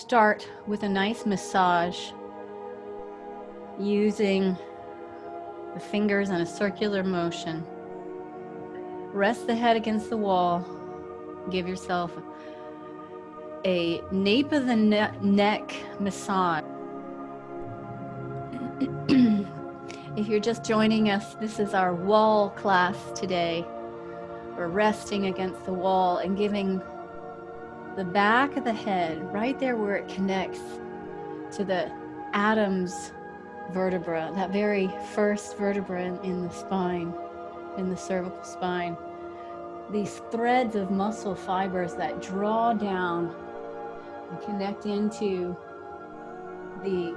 start with a nice massage using the fingers in a circular motion. Rest the head against the wall. Give yourself a nape of the neck massage. If you're just joining us, this is our wall class today. We're resting against the wall and giving the back of the head, right there where it connects to the Adam's vertebra, that very first vertebra in the spine, in the cervical spine. These threads of muscle fibers that draw down and connect into the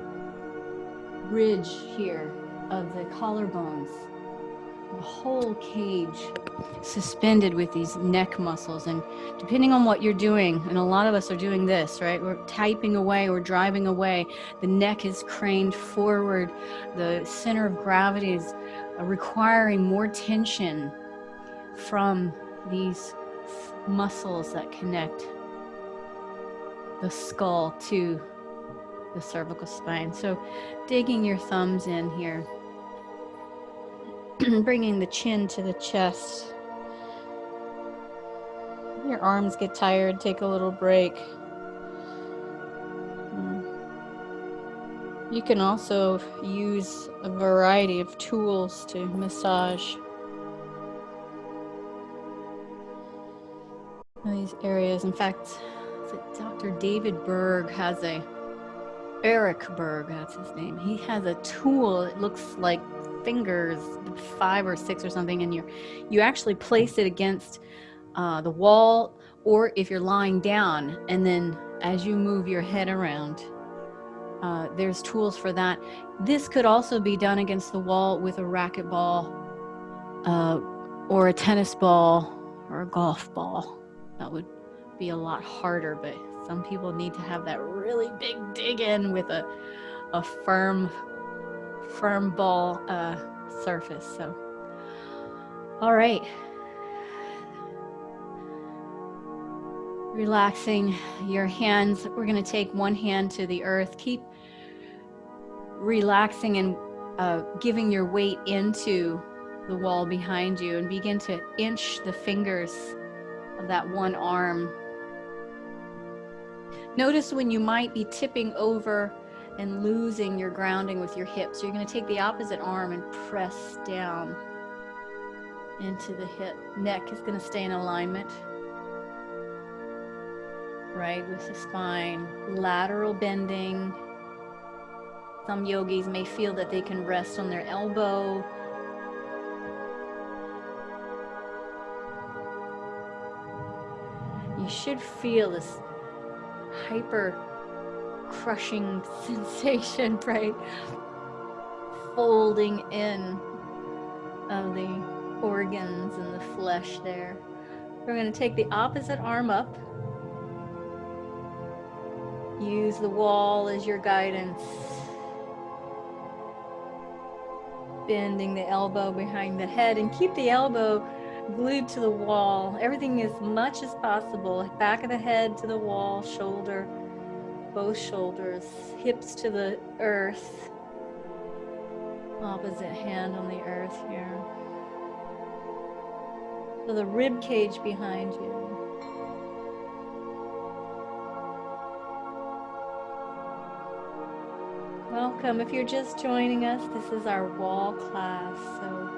ridge here of the collarbones. The whole cage suspended with these neck muscles. And depending on what you're doing, and a lot of us are doing this, right? We're typing away, we're driving away. The neck is craned forward. The center of gravity is requiring more tension from these muscles that connect the skull to the cervical spine. So digging your thumbs in here, bringing the chin to the chest. Your arms get tired, take a little break. You can also use a variety of tools to massage these areas. In fact, Dr. David Berg has Eric Berg, that's his name. He has a tool. It looks like fingers, 5 or 6 or something, and you actually place it against the wall, or if you're lying down, and then as you move your head around, there's tools for that. This could also be done against the wall with a racquetball, or a tennis ball, or a golf ball. That would be a lot harder, but some people need to have that really big dig in with a firm ball surface. So, all right. Relaxing your hands. We're going to take one hand to the earth. Keep relaxing and giving your weight into the wall behind you, and begin to inch the fingers of that one arm. Notice when you might be tipping over and losing your grounding with your hips. You're going to take the opposite arm and press down into the hip. Neck is going to stay in alignment, right, with the spine. Lateral bending. Some yogis may feel that they can rest on their elbow. You should feel this hyper crushing sensation, right? Folding in of the organs and the flesh there. We're going to take the opposite arm up. Use the wall as your guidance. Bending the elbow behind the head, and keep the elbow glued to the wall. Everything as much as possible. Back of the head to the wall, shoulder, both shoulders, hips to the earth. Opposite hand on the earth here. So the rib cage behind you. Welcome. If you're just joining us, this is our wall class. So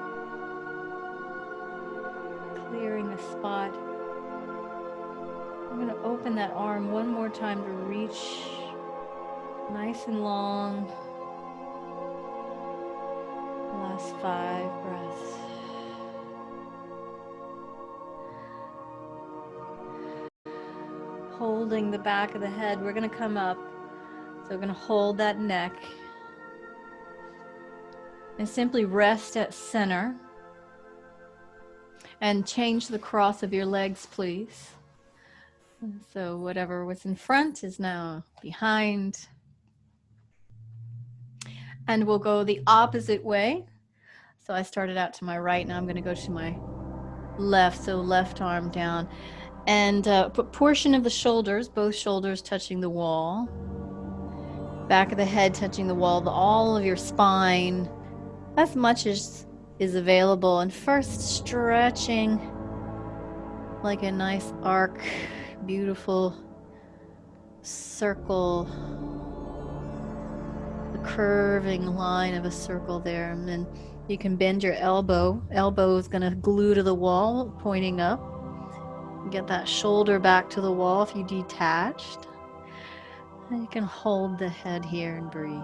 clearing a spot. I'm going to open that arm one more time to reach nice and long. Last 5 breaths. Holding the back of the head, we're going to come up. So we're going to hold that neck and simply rest at center. And change the cross of your legs, please. So whatever was in front is now behind. And we'll go the opposite way. So I started out to my right, now I'm going to go to my left. So left arm down. And portion of the shoulders, both shoulders touching the wall. Back of the head touching the wall, all of your spine, as much as is available. And first stretching like a nice arc, beautiful circle, the curving line of a circle there. And then you can bend your elbow. Elbow is going to glue to the wall, pointing up. Get that shoulder back to the wall if you detached. And you can hold the head here and breathe.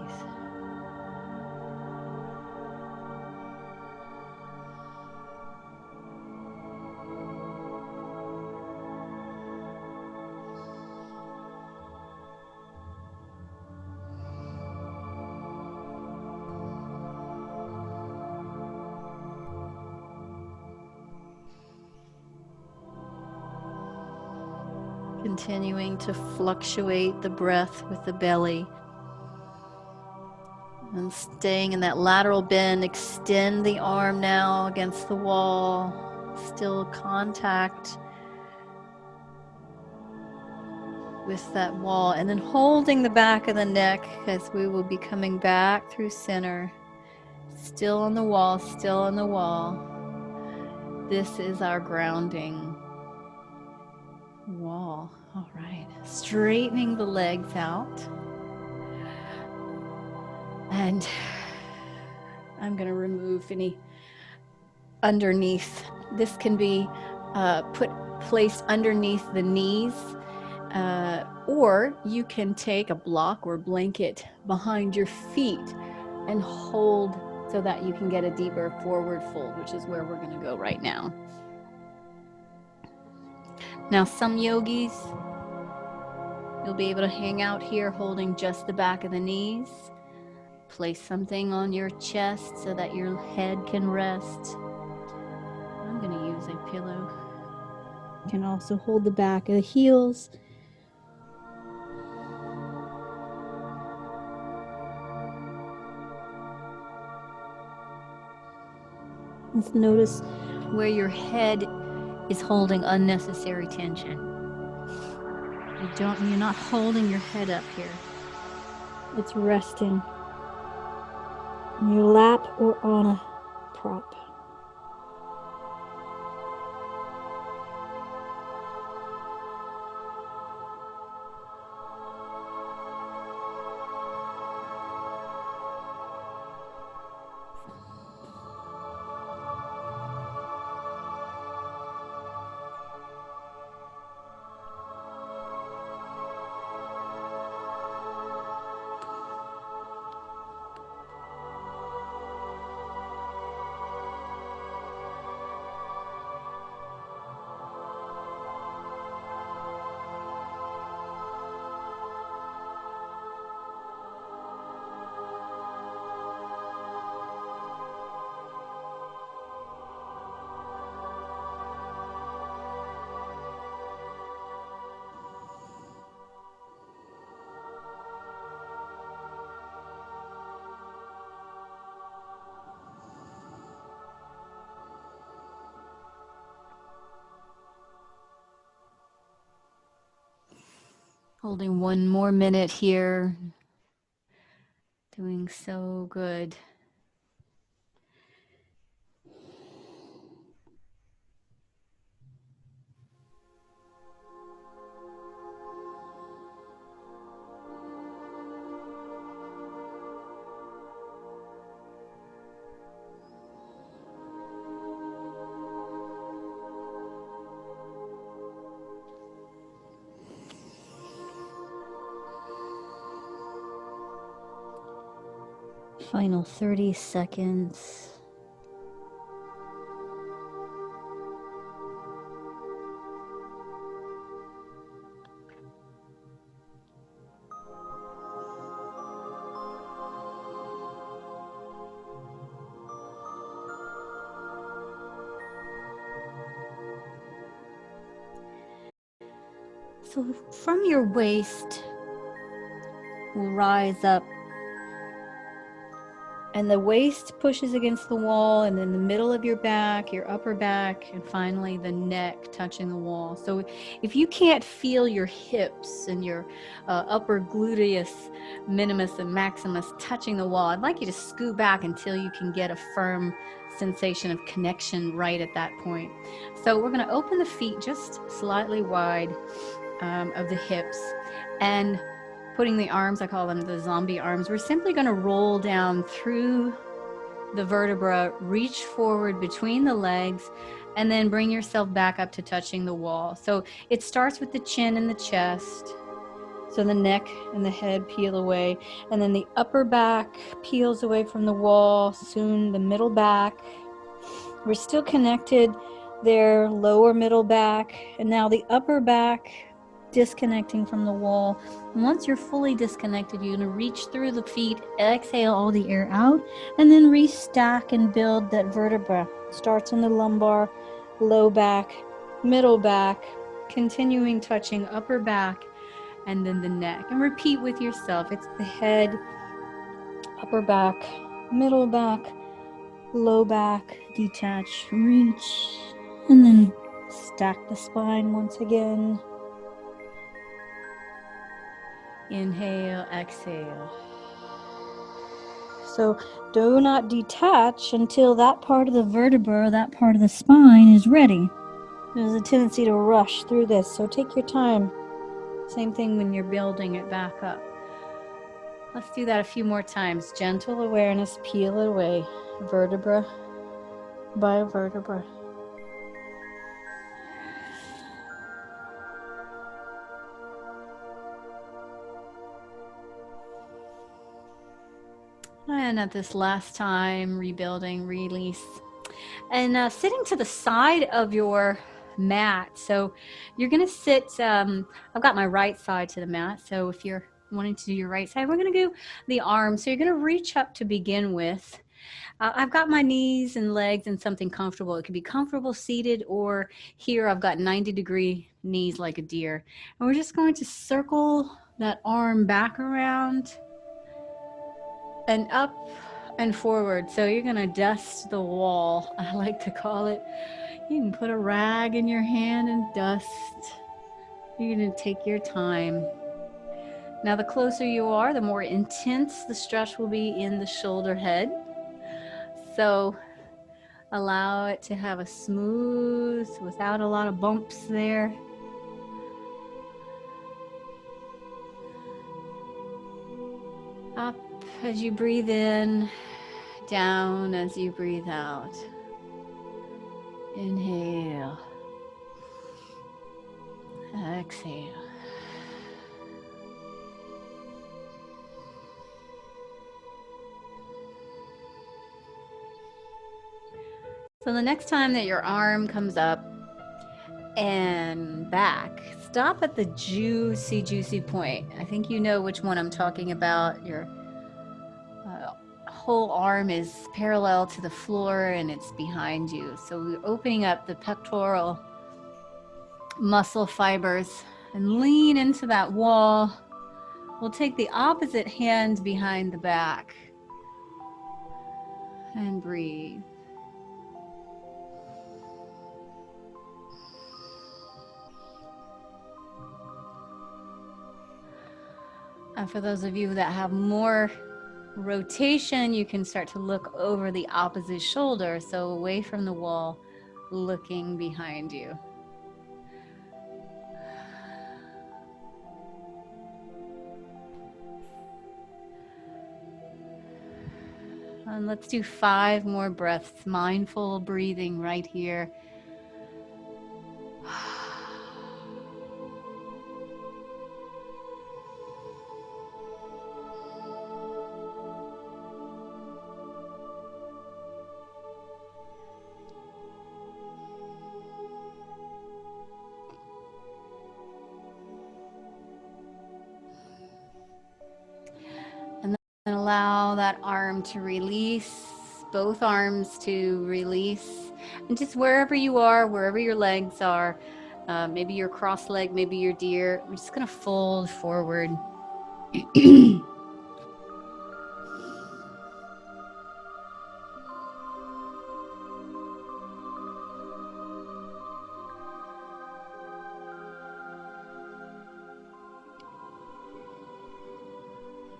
Continuing to fluctuate the breath with the belly. And staying in that lateral bend, extend the arm now against the wall. Still contact with that wall. And then holding the back of the neck as we will be coming back through center. Still on the wall, still on the wall. This is our grounding wall. All right, straightening the legs out. And I'm going to remove any underneath. This can be placed underneath the knees, or you can take a block or blanket behind your feet and hold so that you can get a deeper forward fold, which is where we're going to go right now. Now, some yogis, you'll be able to hang out here holding just the back of the knees. Place something on your chest so that your head can rest. I'm going to use a pillow. You can also hold the back of the heels. Let's notice where your head is holding unnecessary tension. You're not holding your head up here. It's resting in your lap or on a prop. Holding one more minute here. Doing so good. Final 30 seconds. So from your waist, we'll rise up And the waist pushes against the wall, and then the middle of your back, your upper back, and finally the neck touching the wall. So if you can't feel your hips and your upper gluteus minimus and maximus touching the wall, I'd like you to scoot back until you can get a firm sensation of connection right at that point. So we're going to open the feet just slightly wide of the hips, and putting the arms, I call them the zombie arms, we're simply going to roll down through the vertebra, reach forward between the legs, and then bring yourself back up to touching the wall. So it starts with the chin and the chest. So the neck and the head peel away, and then the upper back peels away from the wall, soon the middle back. We're still connected there, lower middle back, and now the upper back disconnecting from the wall. And once you're fully disconnected, you're going to reach through the feet, exhale all the air out, and then restack and build that vertebra. Starts in the lumbar, low back, middle back, continuing touching upper back, and then the neck. And repeat with yourself. It's the head, upper back, middle back, low back, detach, reach, and then stack the spine once again. Inhale, exhale. So do not detach until that part of the vertebra, that part of the spine is ready. There's a tendency to rush through this, so take your time. Same thing when you're building it back up. Let's do that a few more times. Gentle awareness, peel it away, vertebra by vertebra. And at this last time, rebuilding, release. And sitting to the side of your mat. So you're going to sit, I've got my right side to the mat. So if you're wanting to do your right side, we're going to do the arms. So you're going to reach up to begin with. I've got my knees and legs in something comfortable. It could be comfortable seated, or here I've got 90-degree knees like a deer. And we're just going to circle that arm back around and up and forward. So you're going to dust the wall, I like to call it. You can put a rag in your hand and dust. You're going to take your time. Now, the closer you are, the more intense the stretch will be in the shoulder head. So allow it to have a smooth, without a lot of bumps there. Up as you breathe in, down as you breathe out. Inhale. Exhale. So the next time that your arm comes up and back, stop at the juicy, juicy point. I think you know which one I'm talking about. Your whole arm is parallel to the floor and it's behind you. So we're opening up the pectoral muscle fibers and lean into that wall. We'll take the opposite hand behind the back and breathe. And for those of you that have more rotation, you can start to look over the opposite shoulder, so away from the wall, looking behind you. And let's do 5 more breaths, mindful breathing right here. And allow that arm to release, both arms to release. And just wherever you are, wherever your legs are, maybe you're cross-legged, maybe you're deer, we're just going to fold forward.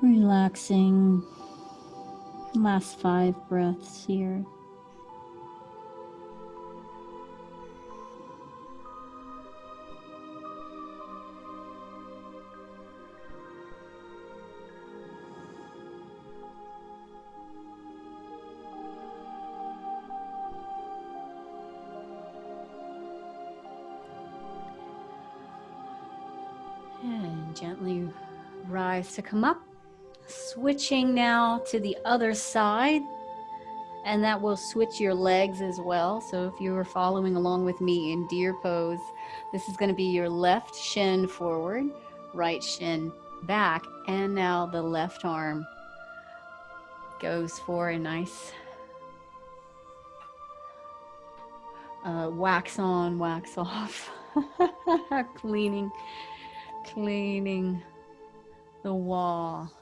Relaxing. Last 5 breaths here. And gently rise to come up. Switching now to the other side, and that will switch your legs as well. So if you were following along with me in deer pose, this is going to be your left shin forward, right shin back, and now the left arm goes for a nice wax on, wax off, cleaning the wall.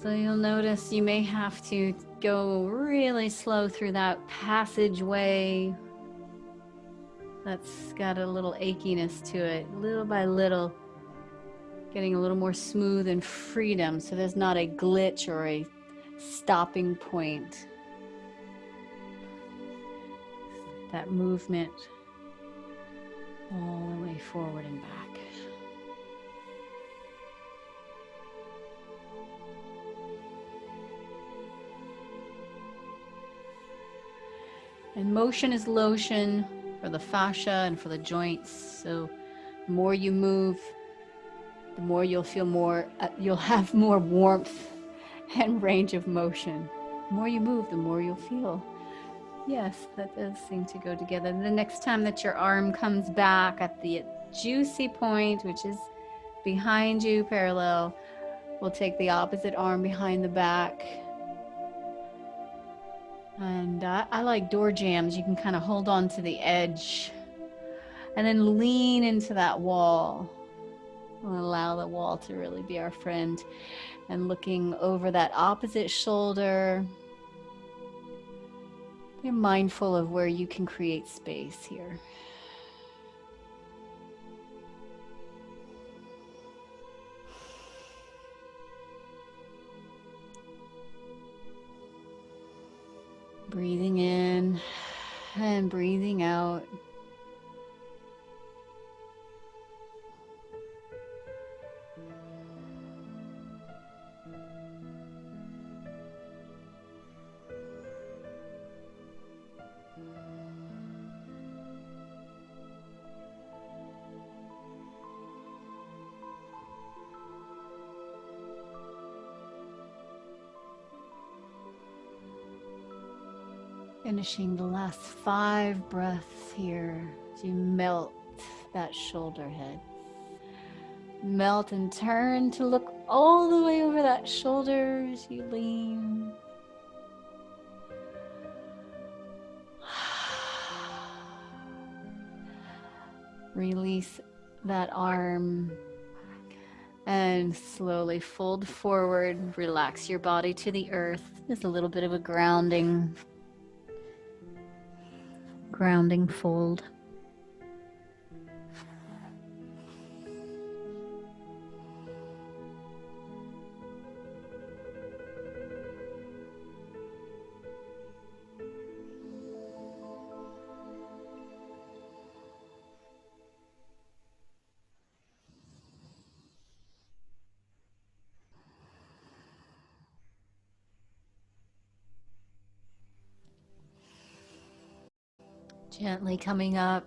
So you'll notice you may have to go really slow through that passageway that's got a little achiness to it, little by little, getting a little more smooth and freedom, so there's not a glitch or a stopping point. That movement all the way forward and back. And motion is lotion for the fascia and for the joints. So the more you move, the more you'll feel more, you'll have more warmth and range of motion. The more you move, the more you'll feel. Yes, that does seem to go together. The next time that your arm comes back at the juicy point, which is behind you, parallel, we'll take the opposite arm behind the back. And I like door jams. You can kind of hold on to the edge and then lean into that wall. We'll allow the wall to really be our friend. And looking over that opposite shoulder, you're mindful of where you can create space here. Breathing in and breathing out. Finishing the last 5 breaths here as you melt that shoulder head. Melt and turn to look all the way over that shoulder as you lean. Release that arm and slowly fold forward. Relax your body to the earth. Just a little bit of a grounding fold. Gently coming up.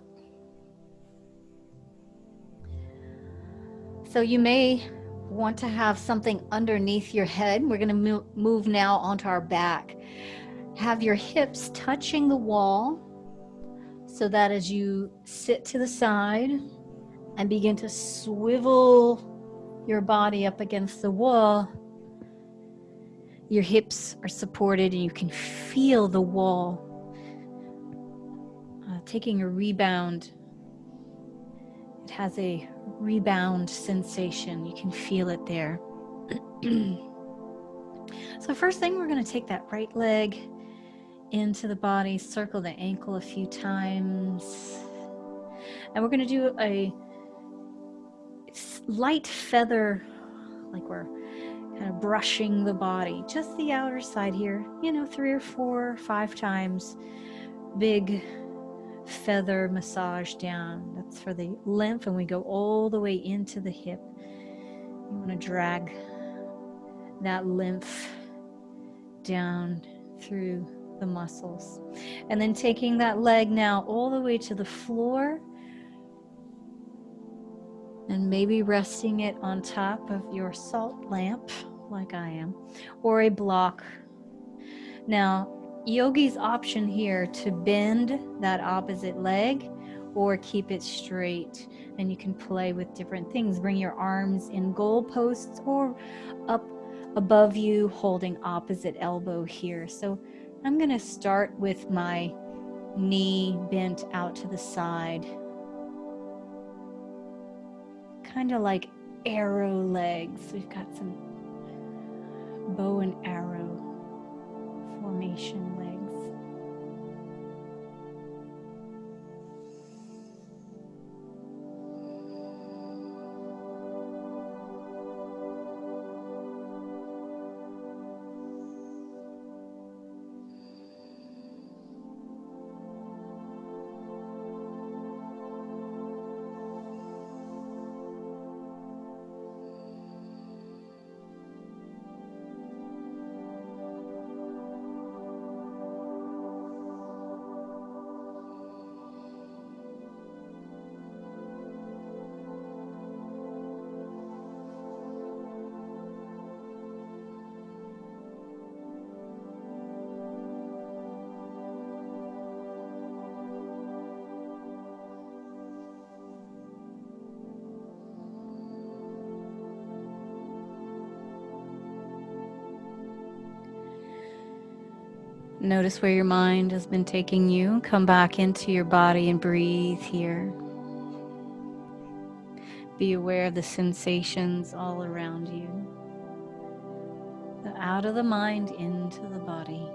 So you may want to have something underneath your head. We're going to move now onto our back. Have your hips touching the wall so that as you sit to the side and begin to swivel your body up against the wall, your hips are supported and you can feel the wall taking a rebound. It has a rebound sensation. You can feel it there. So first thing, we're going to take that right leg into the body, circle the ankle a few times. And we're going to do a light feather, like we're kind of brushing the body, just the outer side here, 3 or 4 or 5 times. Big feather massage down. That's for the lymph, and we go all the way into the hip. You want to drag that lymph down through the muscles. And then taking that leg now all the way to the floor, and maybe resting it on top of your salt lamp, like I am, or a block. Now, yogi's option here to bend that opposite leg or keep it straight, and you can play with different things. Bring your arms in goalposts or up above you, holding opposite elbow here. So I'm going to start with my knee bent out to the side, kind of like arrow legs. We've got some bow and arrow formation legs. Notice where your mind has been taking you. Come back into your body and breathe here. Be aware of the sensations all around you. Out of the mind, into the body.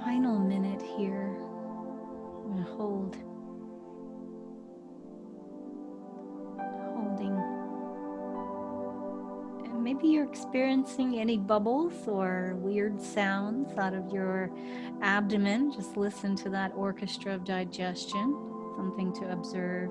Final minute here. I'm going to holding. And maybe you're experiencing any bubbles or weird sounds out of your abdomen. Just listen to that orchestra of digestion. Something to observe.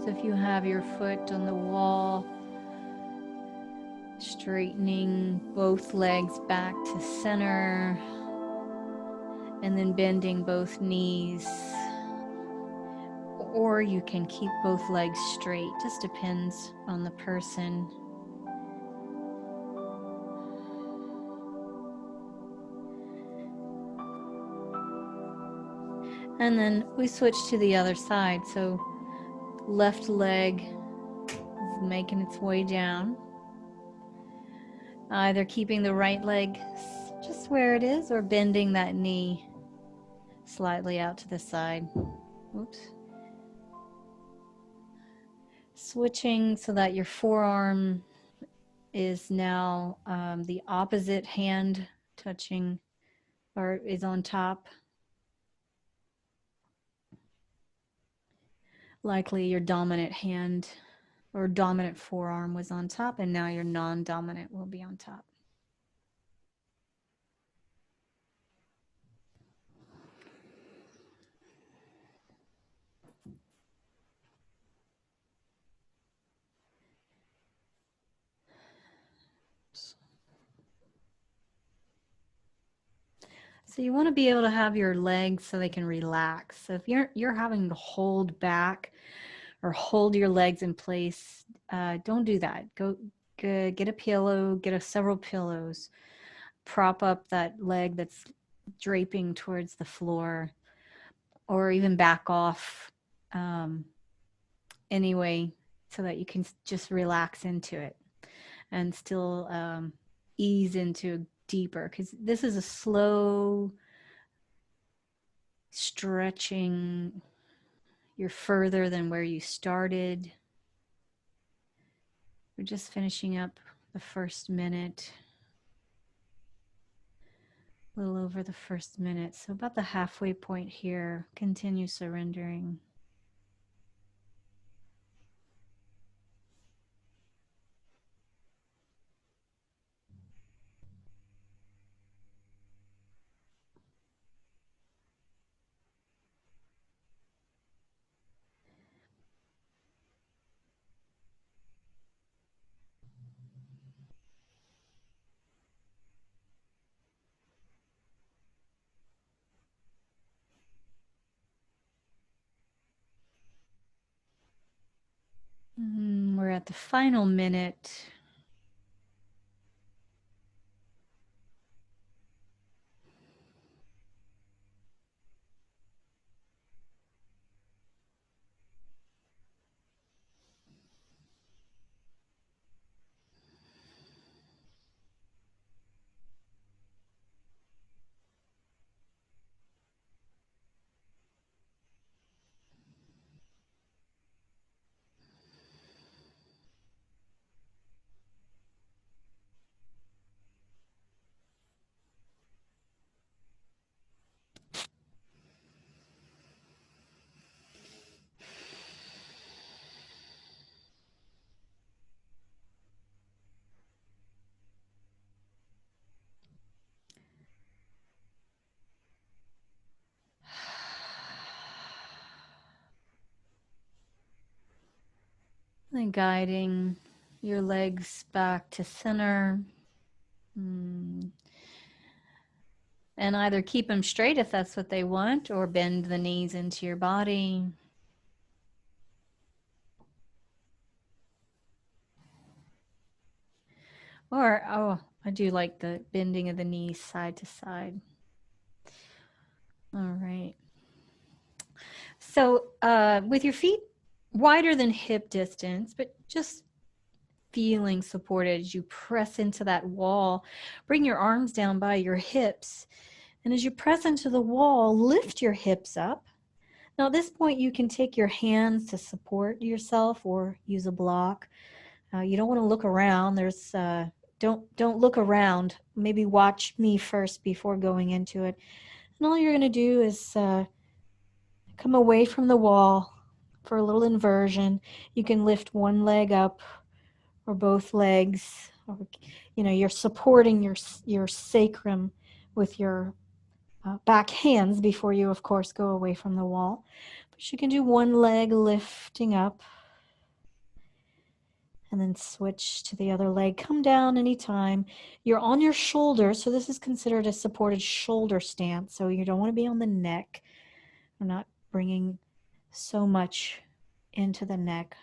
So if you have your foot on the wall, straightening both legs back to center, and then bending both knees. Or you can keep both legs straight, just depends on the person. And then we switch to the other side. So left leg is making its way down. Either keeping the right leg just where it is or bending that knee slightly out to the side. Oops. Switching so that your forearm is now the opposite hand touching or is on top. Likely your dominant hand or dominant forearm was on top, and now your non-dominant will be on top. So you want to be able to have your legs so they can relax. So if you're having to hold back or hold your legs in place, don't do that. Go get a pillow, get several pillows, prop up that leg that's draping towards the floor, or even back off anyway, so that you can just relax into it and still ease into deeper, because this is a slow stretching. You're further than where you started. We're just finishing up the first minute, a little over the first minute. So about the halfway point here, continue surrendering. We're at the final minute. And guiding your legs back to center. And either keep them straight if that's what they want, or bend the knees into your body. Or, oh, I do like the bending of the knees side to side. All right. So with your feet wider than hip distance, but just feeling supported as you press into that wall, bring your arms down by your hips. And as you press into the wall, lift your hips up. Now at this point, you can take your hands to support yourself or use a block. You don't want to look around. Don't look around. Maybe watch me first before going into it. And all you're going to do is come away from the wall for a little inversion. You can lift one leg up or both legs. Or, you're supporting your sacrum with your back hands before you, of course, go away from the wall. But you can do one leg lifting up and then switch to the other leg. Come down anytime. You're on your shoulder, so this is considered a supported shoulder stance. So you don't want to be on the neck. We're not bringing so much into the neck.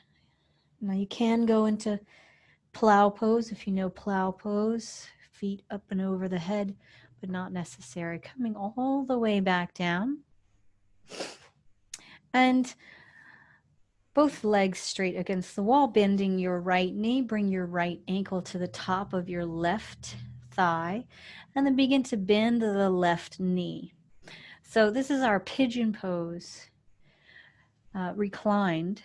Now you can go into plow pose if you know plow pose, feet up and over the head, but not necessary. Coming all the way back down. And both legs straight against the wall, bending your right knee. Bring your right ankle to the top of your left thigh, and then begin to bend the left knee. So this is our pigeon pose. Reclined,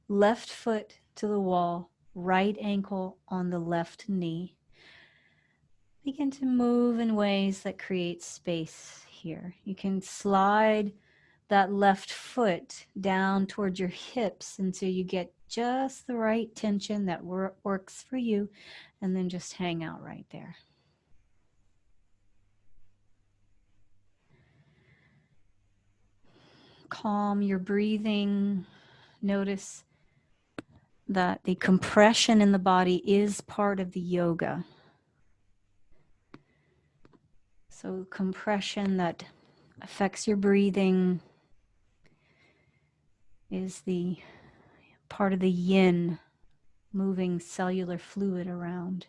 left foot to the wall, right ankle on the left knee. Begin to move in ways that create space here. You can slide that left foot down towards your hips until you get just the right tension that works for you, and then just hang out right there. Calm your breathing. Notice that the compression in the body is part of the yoga. So compression that affects your breathing is the part of the yin, moving cellular fluid around.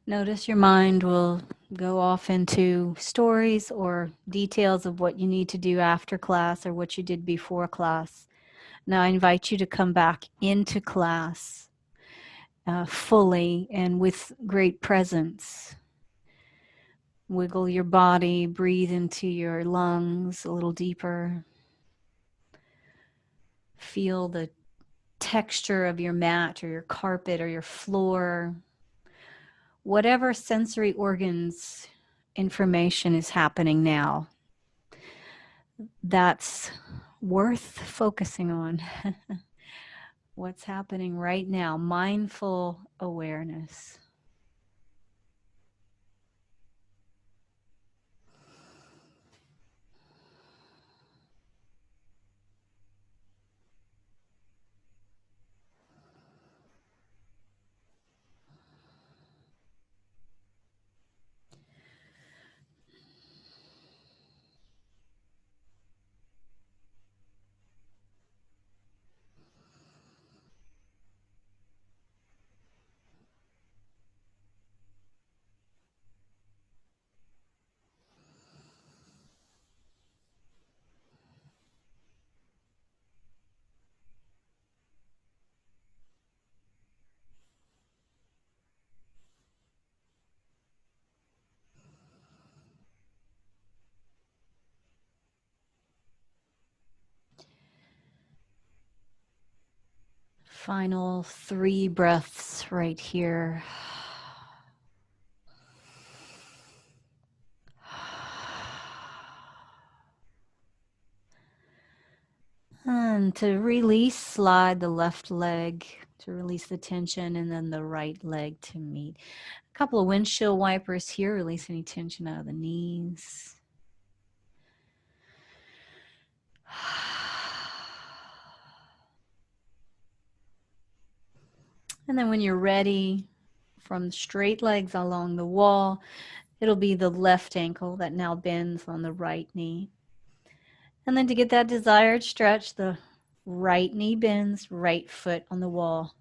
Notice your mind will go off into stories or details of what you need to do after class or what you did before class. Now I invite you to come back into class fully and with great presence. Wiggle your body, breathe into your lungs a little deeper. Feel the texture of your mat or your carpet or your floor. Whatever sensory organs information is happening now, that's worth focusing on. What's happening right now, mindful awareness. Final 3 breaths right here. And to release, slide the left leg to release the tension, and then the right leg to meet. A couple of windshield wipers here, release any tension out of the knees. And then when you're ready, from straight legs along the wall, it'll be the left ankle that now bends on the right knee. And then to get that desired stretch, the right knee bends, right foot on the wall.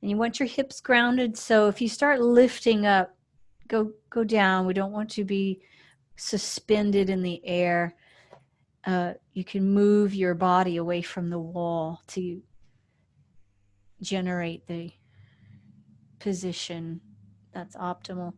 And you want your hips grounded, so if you start lifting up, go down. We don't want to be suspended in the air. You can move your body away from the wall to generate the position that's optimal.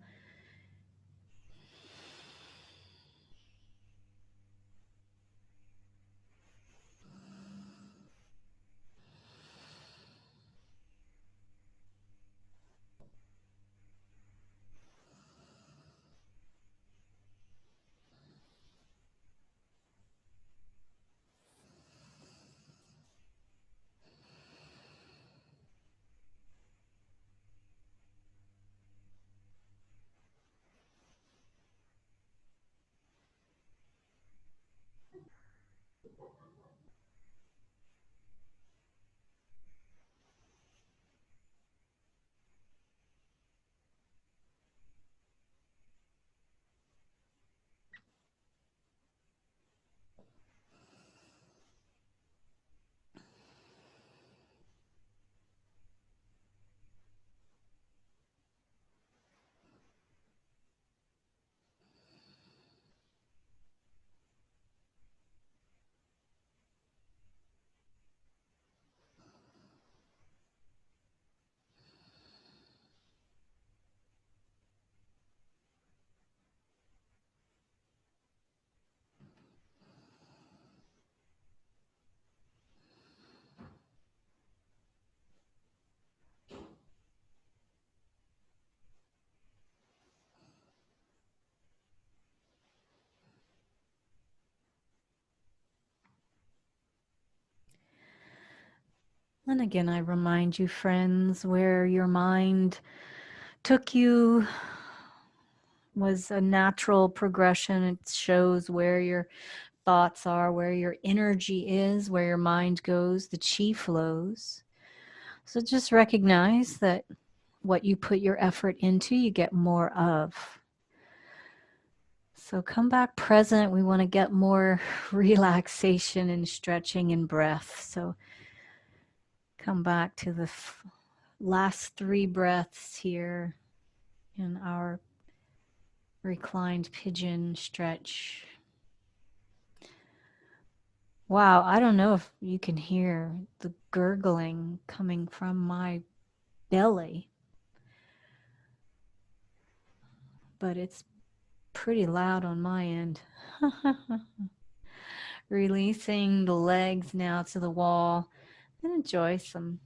And again, I remind you, friends, where your mind took you was a natural progression. It shows where your thoughts are, where your energy is, where your mind goes, the chi flows. So just recognize that what you put your effort into, you get more of. So come back present. We want to get more relaxation and stretching and breath. So come back to the last 3 breaths here in our reclined pigeon stretch. Wow, I don't know if you can hear the gurgling coming from my belly, but it's pretty loud on my end. Releasing the legs now to the wall and enjoy some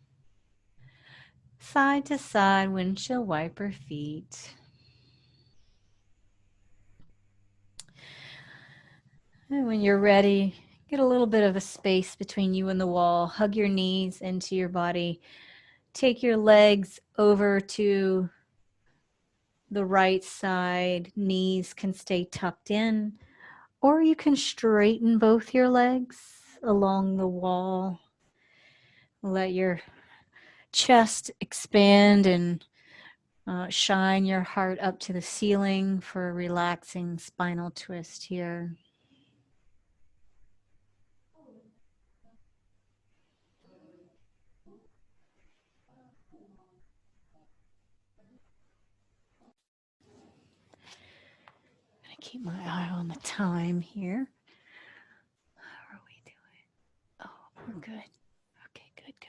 side to side windshield wiper feet. And when you're ready, get a little bit of a space between you and the wall. Hug your knees into your body. Take your legs over to the right side. Knees can stay tucked in, or you can straighten both your legs along the wall. Let your chest expand and shine your heart up to the ceiling for a relaxing spinal twist here. I'm gonna keep my eye on the time here. How are we doing? Oh, we're good. Okay, good, good.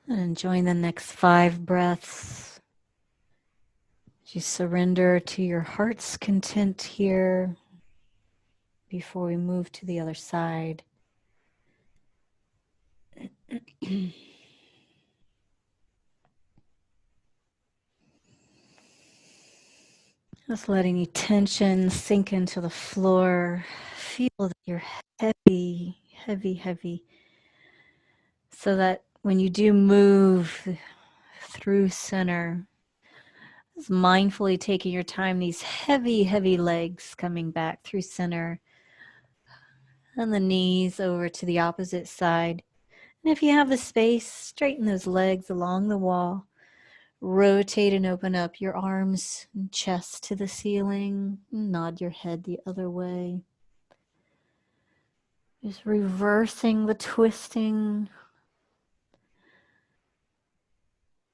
And enjoying the next 5 breaths. You surrender to your heart's content here before we move to the other side. Just letting any tension sink into the floor. Feel that you're heavy, heavy, heavy. So that when you do move through center, just mindfully taking your time, these heavy, heavy legs coming back through center, and the knees over to the opposite side. And if you have the space, straighten those legs along the wall. Rotate and open up your arms and chest to the ceiling. Nod your head the other way. Just reversing the twisting.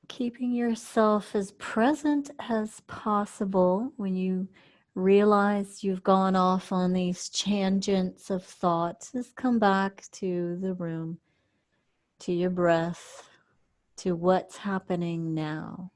Keeping yourself as present as possible when you realize you've gone off on these tangents of thought. Just come back to the room, to your breath, to what's happening now.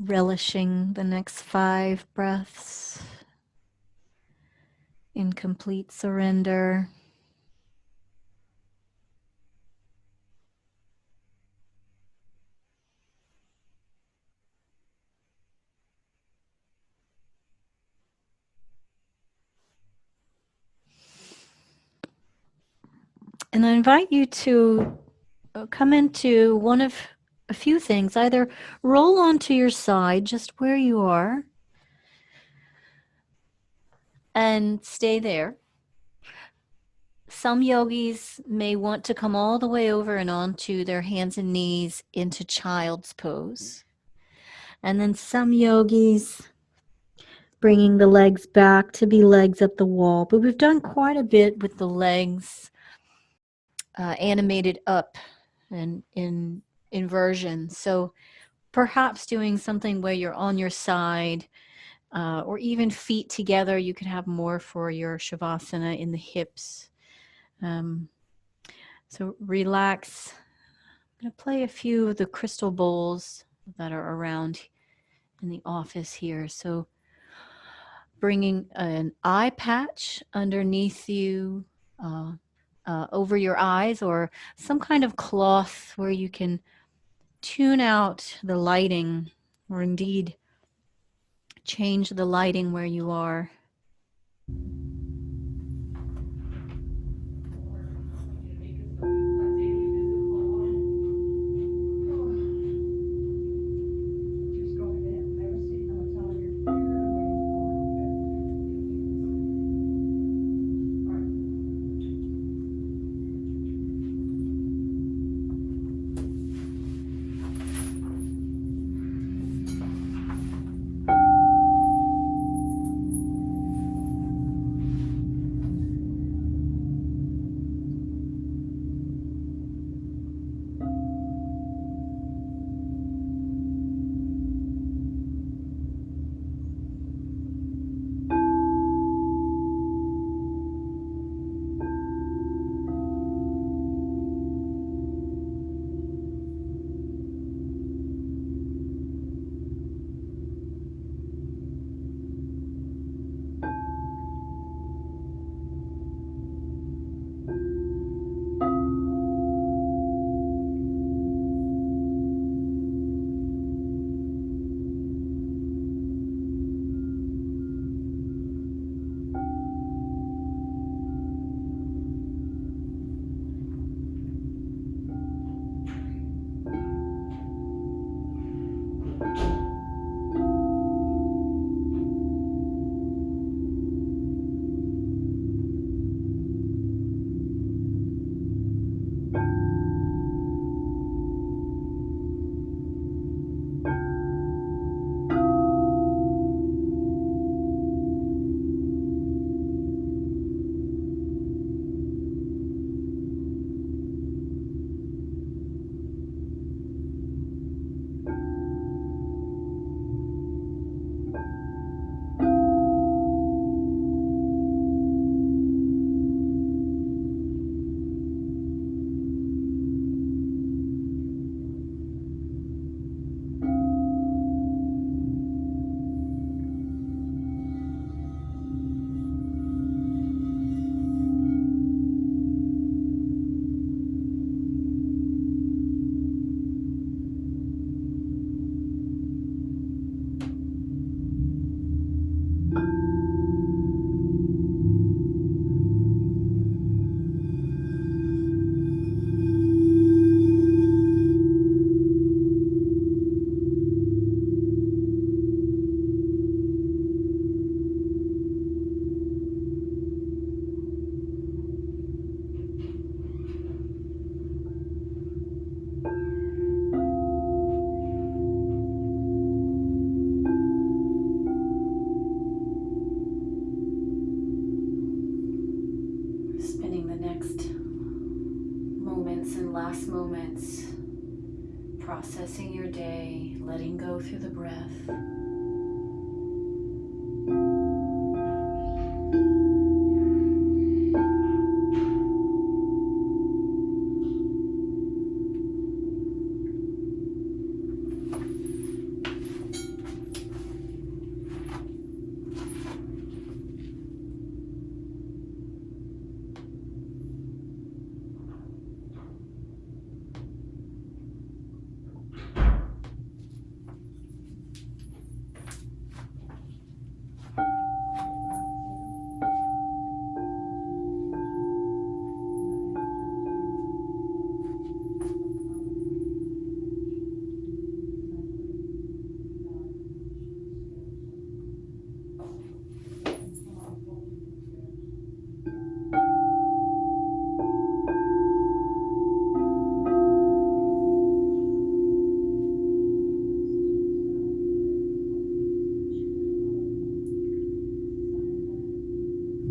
Relishing the next 5 breaths in complete surrender. And I invite you to come into one of a few things. Either roll onto your side, just where you are, and stay there. Some yogis may want to come all the way over and onto their hands and knees into child's pose. And then some yogis bringing the legs back to be legs up the wall. But we've done quite a bit with the legs animated up and in inversion. So perhaps doing something where you're on your side or even feet together. You could have more for your Shavasana in the hips. So relax. I'm going to play a few of the crystal bowls that are around in the office here. So bringing an eye patch underneath you, over your eyes, or some kind of cloth where you can tune out the lighting, or indeed change the lighting where you are. next moments and last moments, processing your day, letting go through the breath.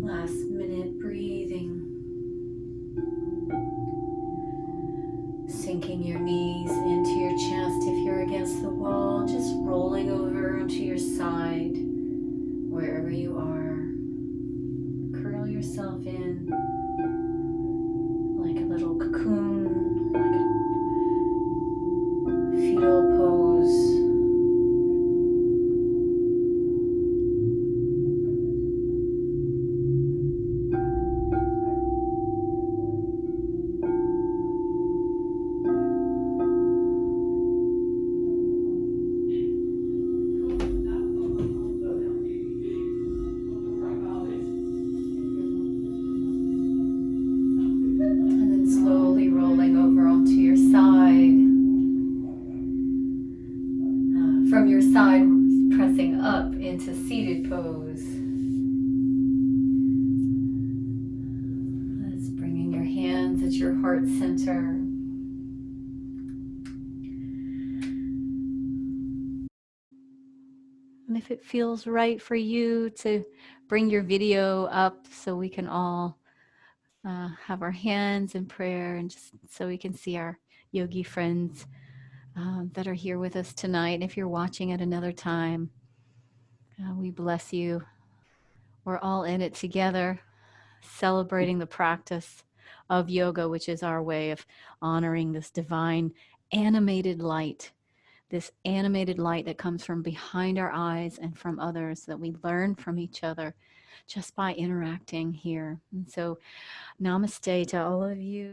Last minute breathing, sinking your knees into your chest if you're against the wall, just rolling over onto your side wherever you are. Curl yourself in like a little cocoon, like a fetal pose. From your side, pressing up into seated pose. That's bringing your hands at your heart center. And if it feels right for you to bring your video up so we can all have our hands in prayer, and just so we can see our yogi friends that are here with us tonight. And if you're watching at another time, we bless you. We're all in it together, celebrating the practice of yoga, which is our way of honoring this divine animated light, this animated light that comes from behind our eyes and from others, that we learn from each other just by interacting here. And so namaste to all of you.